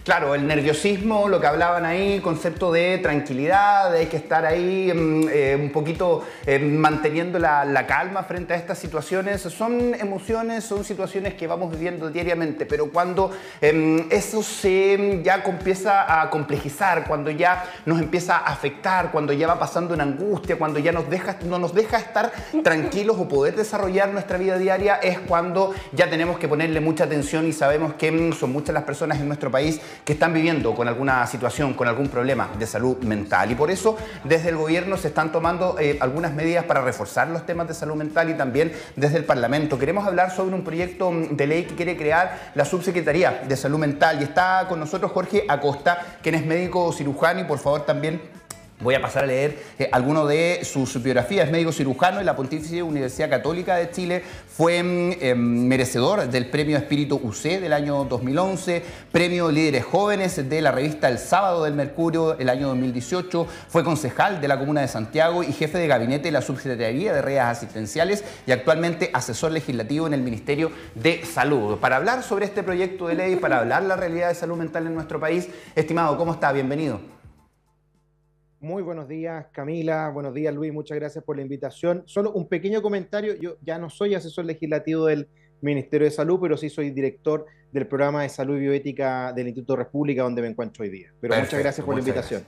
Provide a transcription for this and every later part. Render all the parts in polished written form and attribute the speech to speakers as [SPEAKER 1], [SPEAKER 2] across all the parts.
[SPEAKER 1] Claro, el nerviosismo, lo que hablaban ahí, concepto de tranquilidad, de hay que estar ahí un poquito manteniendo la calma frente a estas situaciones. Son emociones, son situaciones que vamos viviendo diariamente, pero cuando eso ya empieza a complejizar, cuando ya nos empieza a afectar, cuando ya va pasando en angustia, cuando ya no nos deja estar tranquilos o poder desarrollar nuestra vida diaria, es cuando ya tenemos que ponerle mucha atención y sabemos que son muchas las personas en nuestro país que están viviendo con alguna situación, con algún problema de salud mental. Y por eso desde el gobierno se están tomando algunas medidas para reforzar los temas de salud mental y también desde el Parlamento. Queremos hablar sobre un proyecto de ley que quiere crear la Subsecretaría de Salud Mental. Y está con nosotros Jorge Acosta, quien es médico cirujano y por favor también voy a pasar a leer alguno de sus biografías. Es médico cirujano en la Pontificia Universidad Católica de Chile. Fue merecedor del Premio Espíritu UC del año 2011, Premio Líderes Jóvenes de la revista El Sábado del Mercurio el año 2018. Fue concejal de la Comuna de Santiago y jefe de gabinete de la Subsecretaría de Redes Asistenciales y actualmente asesor legislativo en el Ministerio de Salud. Para hablar sobre este proyecto de ley, para hablar la realidad de salud mental en nuestro país, estimado, ¿cómo está? Bienvenido.
[SPEAKER 2] Muy buenos días, Camila. Buenos días, Luis. Muchas gracias por la invitación. Solo un pequeño comentario. Yo ya no soy asesor legislativo del Ministerio de Salud, pero sí soy director del programa de salud y bioética del Instituto República, donde me encuentro hoy día. Pero
[SPEAKER 1] Perfecto,
[SPEAKER 2] muchas gracias por la invitación.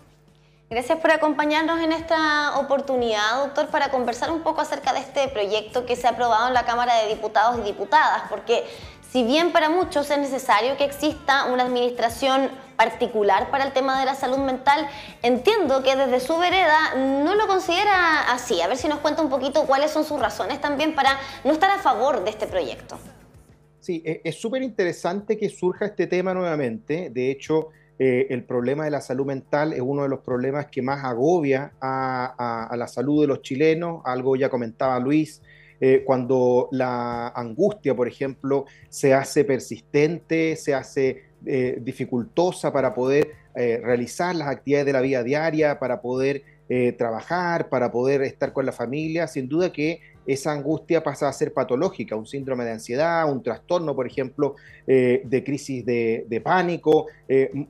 [SPEAKER 3] Gracias por acompañarnos en esta oportunidad, doctor, para conversar un poco acerca de este proyecto que se ha aprobado en la Cámara de Diputados y Diputadas, porque si bien para muchos es necesario que exista una administración particular para el tema de la salud mental, entiendo que desde su vereda no lo considera así. A ver si nos cuenta un poquito cuáles son sus razones también para no estar a favor de este proyecto.
[SPEAKER 2] Sí, es súper interesante que surja este tema nuevamente. De hecho, el problema de la salud mental es uno de los problemas que más agobia a la salud de los chilenos. Algo ya comentaba Luis. Cuando la angustia, por ejemplo, se hace persistente, se hace dificultosa para poder realizar las actividades de la vida diaria, para poder trabajar, para poder estar con la familia, sin duda que esa angustia pasa a ser patológica, un síndrome de ansiedad, un trastorno, por ejemplo, de crisis de pánico,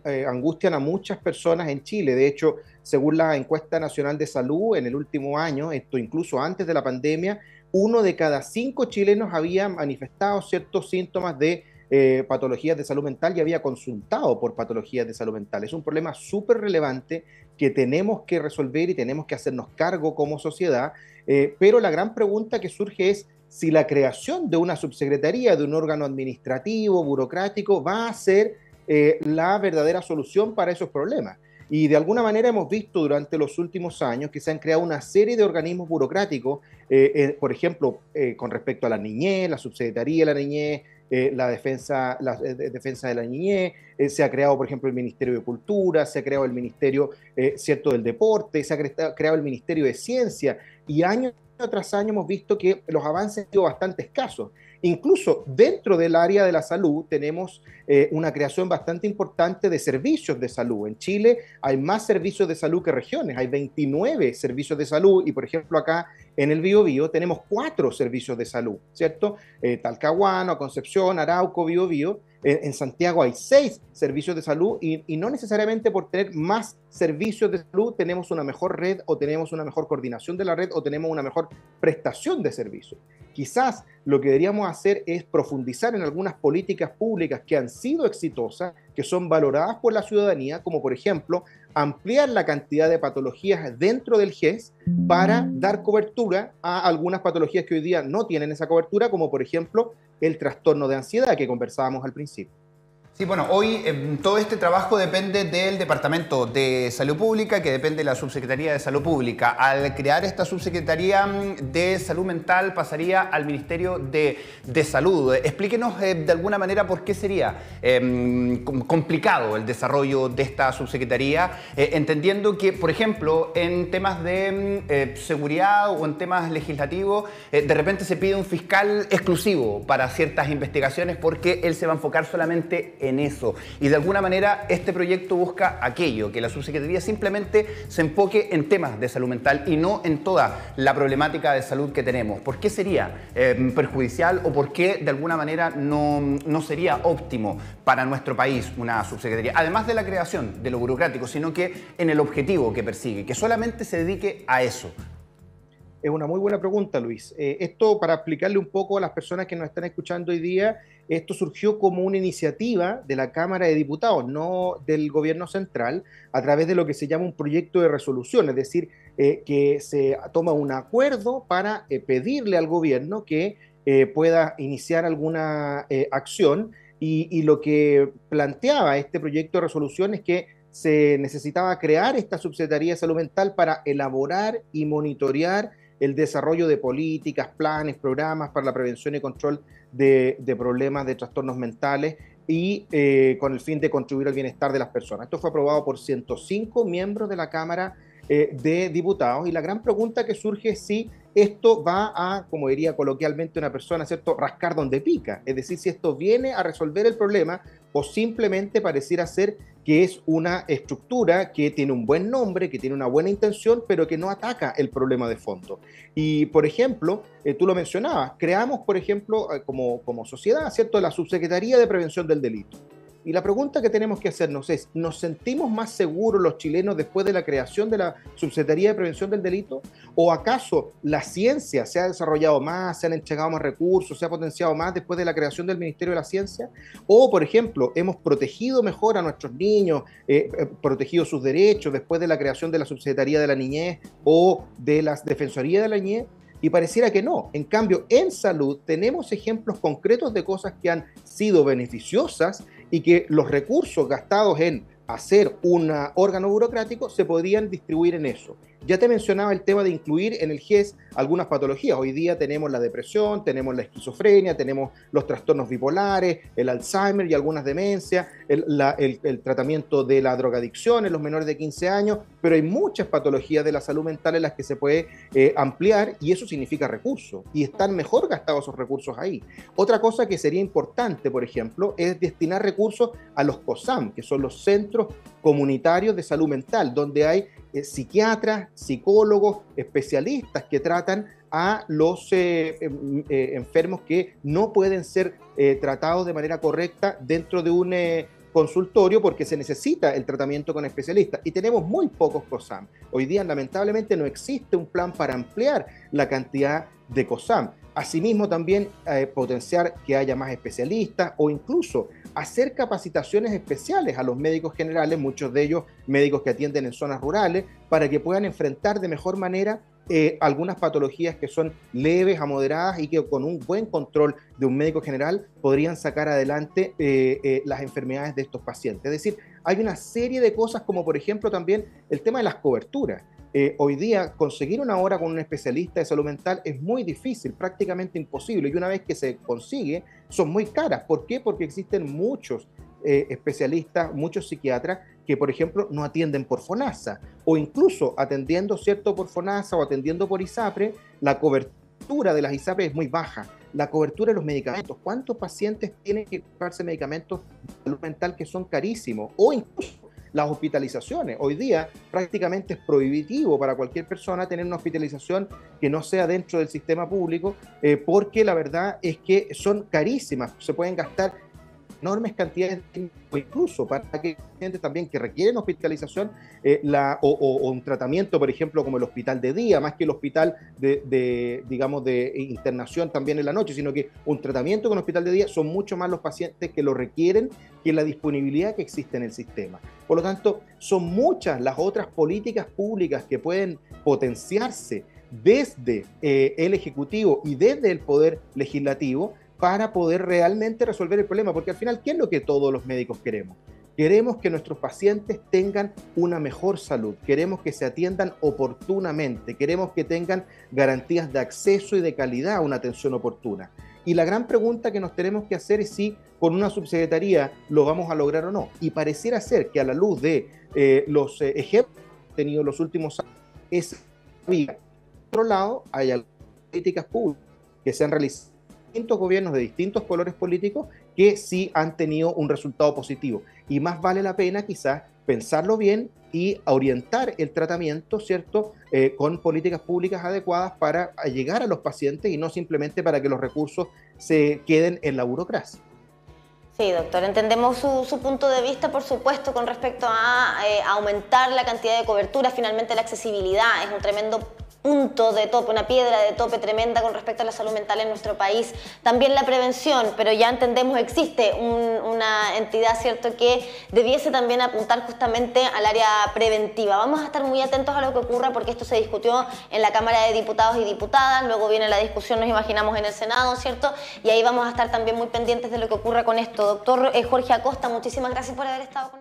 [SPEAKER 2] angustian a muchas personas en Chile. De hecho, según la encuesta nacional de salud, en el último año, esto incluso antes de la pandemia, 1 de cada 5 chilenos había manifestado ciertos síntomas de patologías de salud mental y había consultado por patologías de salud mental. Es un problema súper relevante que tenemos que resolver y tenemos que hacernos cargo como sociedad, pero la gran pregunta que surge es si la creación de una subsecretaría, de un órgano administrativo, burocrático, va a ser la verdadera solución para esos problemas. Y de alguna manera hemos visto durante los últimos años que se han creado una serie de organismos burocráticos, por ejemplo, con respecto a la niñez, la subsecretaría de la niñez, la defensa de la niñez, se ha creado, por ejemplo, el Ministerio de Cultura, se ha creado el Ministerio cierto del Deporte, se ha creado el Ministerio de Ciencia, y año tras año hemos visto que los avances han sido bastante escasos. Incluso dentro del área de la salud tenemos una creación bastante importante de servicios de salud. En Chile hay más servicios de salud que regiones, hay 29 servicios de salud y, por ejemplo, acá en el Biobío tenemos 4 servicios de salud, ¿cierto? Talcahuano, Concepción, Arauco, Biobío. En Santiago hay 6 servicios de salud y no necesariamente por tener más servicios de salud tenemos una mejor red o tenemos una mejor coordinación de la red o tenemos una mejor prestación de servicios. Quizás lo que deberíamos hacer es profundizar en algunas políticas públicas que han sido exitosas, que son valoradas por la ciudadanía, como por ejemplo ampliar la cantidad de patologías dentro del GES para dar cobertura a algunas patologías que hoy día no tienen esa cobertura, como por ejemplo el trastorno de ansiedad que conversábamos al principio.
[SPEAKER 1] Sí, bueno, hoy todo este trabajo depende del Departamento de Salud Pública, que depende de la Subsecretaría de Salud Pública. Al crear esta Subsecretaría de Salud Mental pasaría al Ministerio de Salud. Explíquenos de alguna manera por qué sería complicado el desarrollo de esta Subsecretaría, entendiendo que, por ejemplo, en temas de seguridad o en temas legislativos, de repente se pide un fiscal exclusivo para ciertas investigaciones porque él se va a enfocar solamente en eso. Y de alguna manera este proyecto busca aquello, que la subsecretaría simplemente se enfoque en temas de salud mental y no en toda la problemática de salud que tenemos. ¿Por qué sería perjudicial o por qué de alguna manera no sería óptimo para nuestro país una subsecretaría? Además de la creación de lo burocrático, sino que en el objetivo que persigue, que solamente se dedique a eso.
[SPEAKER 2] Es una muy buena pregunta, Luis. Esto, para explicarle un poco a las personas que nos están escuchando hoy día, esto surgió como una iniciativa de la Cámara de Diputados, no del gobierno central, a través de lo que se llama un proyecto de resolución, es decir, que se toma un acuerdo para pedirle al gobierno que pueda iniciar alguna acción, y lo que planteaba este proyecto de resolución es que se necesitaba crear esta subsecretaría de salud mental para elaborar y monitorear el desarrollo de políticas, planes, programas para la prevención y control de problemas de trastornos mentales y con el fin de contribuir al bienestar de las personas. Esto fue aprobado por 105 miembros de la Cámara de Diputados, y la gran pregunta que surge es si esto va a, como diría coloquialmente una persona, ¿cierto?, rascar donde pica, es decir, si esto viene a resolver el problema o simplemente pareciera ser que es una estructura que tiene un buen nombre, que tiene una buena intención, pero que no ataca el problema de fondo. Y, por ejemplo, tú lo mencionabas, creamos, por ejemplo, como sociedad, ¿cierto?, la Subsecretaría de Prevención del Delito. Y la pregunta que tenemos que hacernos es, ¿nos sentimos más seguros los chilenos después de la creación de la Subsecretaría de Prevención del Delito? ¿O acaso la ciencia se ha desarrollado más, se han entregado más recursos, se ha potenciado más después de la creación del Ministerio de la Ciencia? ¿O, por ejemplo, hemos protegido mejor a nuestros niños, protegido sus derechos después de la creación de la Subsecretaría de la Niñez o de la Defensoría de la Niñez? Y pareciera que no. En cambio, en salud tenemos ejemplos concretos de cosas que han sido beneficiosas y que los recursos gastados en hacer un órgano burocrático se podrían distribuir en eso. Ya te mencionaba el tema de incluir en el GES algunas patologías. Hoy día tenemos la depresión, tenemos la esquizofrenia, tenemos los trastornos bipolares, el Alzheimer y algunas demencias, el tratamiento de la drogadicción en los menores de 15 años, pero hay muchas patologías de la salud mental en las que se puede ampliar, y eso significa recursos, y están mejor gastados esos recursos ahí. Otra cosa que sería importante, por ejemplo, es destinar recursos a los COSAM, que son los Centros Comunitarios de Salud Mental, donde hay psiquiatras, psicólogos, especialistas que tratan a los enfermos que no pueden ser tratados de manera correcta dentro de un consultorio, porque se necesita el tratamiento con especialistas, y tenemos muy pocos COSAM. Hoy día, lamentablemente, no existe un plan para ampliar la cantidad de COSAM. Asimismo, también potenciar que haya más especialistas, o incluso hacer capacitaciones especiales a los médicos generales, muchos de ellos médicos que atienden en zonas rurales, para que puedan enfrentar de mejor manera algunas patologías que son leves a moderadas y que con un buen control de un médico general podrían sacar adelante las enfermedades de estos pacientes. Es decir, hay una serie de cosas, como por ejemplo también el tema de las coberturas. Hoy día conseguir una hora con un especialista de salud mental es muy difícil, prácticamente imposible, y una vez que se consigue son muy caras. ¿Por qué? Porque existen muchos especialistas, muchos psiquiatras que, por ejemplo, no atienden por FONASA, o incluso atendiendo cierto por FONASA o atendiendo por ISAPRE, la cobertura de las ISAPRE es muy baja. La cobertura de los medicamentos, ¿cuántos pacientes tienen que comprarse medicamentos de salud mental que son carísimos? O incluso las hospitalizaciones. Hoy día prácticamente es prohibitivo para cualquier persona tener una hospitalización que no sea dentro del sistema público, porque la verdad es que son carísimas, se pueden gastar enormes cantidades de dinero, incluso para aquellos pacientes también que requieren hospitalización o un tratamiento, por ejemplo, como el hospital de día, más que el hospital digamos, de internación también en la noche, sino que un tratamiento con hospital de día, son mucho más los pacientes que lo requieren que la disponibilidad que existe en el sistema. Por lo tanto, son muchas las otras políticas públicas que pueden potenciarse desde el Ejecutivo y desde el Poder Legislativo para poder realmente resolver el problema, porque al final, ¿qué es lo que todos los médicos queremos? Queremos que nuestros pacientes tengan una mejor salud, queremos que se atiendan oportunamente, queremos que tengan garantías de acceso y de calidad a una atención oportuna. Y la gran pregunta que nos tenemos que hacer es si con una subsecretaría lo vamos a lograr o no. Y pareciera ser que, a la luz de los ejemplos que hemos tenido los últimos años, es vía. Por otro lado, hay políticas públicas que se han realizado distintos gobiernos de distintos colores políticos que sí han tenido un resultado positivo. Y más vale la pena quizás pensarlo bien y orientar el tratamiento, ¿cierto?, con políticas públicas adecuadas para llegar a los pacientes y no simplemente para que los recursos se queden en la burocracia.
[SPEAKER 3] Sí, doctor, entendemos su punto de vista, por supuesto, con respecto a aumentar la cantidad de cobertura. Finalmente la accesibilidad es un tremendo punto de tope, una piedra de tope tremenda con respecto a la salud mental en nuestro país. También la prevención, pero ya entendemos existe una entidad, ¿cierto?, que debiese también apuntar justamente al área preventiva. Vamos a estar muy atentos a lo que ocurra porque esto se discutió en la Cámara de Diputados y Diputadas, luego viene la discusión, nos imaginamos, en el Senado, ¿cierto? Y ahí vamos a estar también muy pendientes de lo que ocurra con esto. Doctor Jorge Acosta, muchísimas gracias por haber estado con nosotros.